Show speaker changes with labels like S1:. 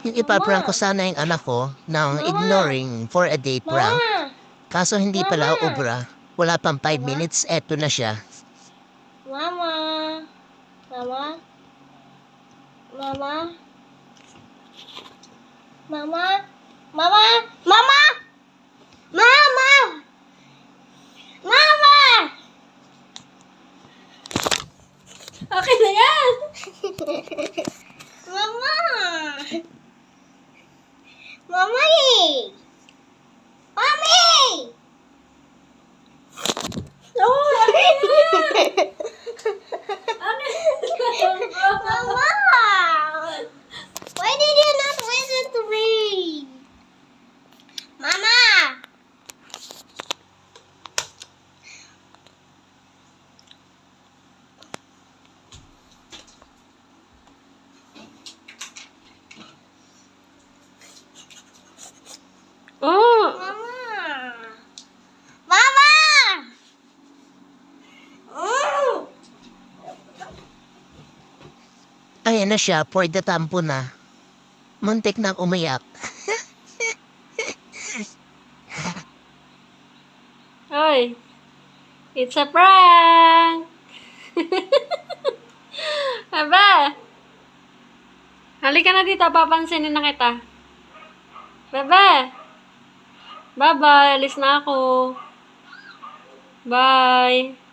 S1: Yung ipaprank ko sana yung anak ko ng ignoring for a day prank. Kaso hindi pala obra. Wala pang 5 minutes, eto na siya.
S2: Mama. Mama. Mama. Mama. Mama. Mama. Mama. Mama. Okay na yan. Mama. Mommy. Mommy. Oh, Mama. Why did you not listen to me? Mama.
S3: Oh,
S2: Mama. Mama.
S1: Ayan na siya, for the tampo na. Muntik na umiyak.
S3: oy. It's a prank. Aba. Halika na dito, papansinin na kita. Bebe. Bye-bye, alis na ako. Bye.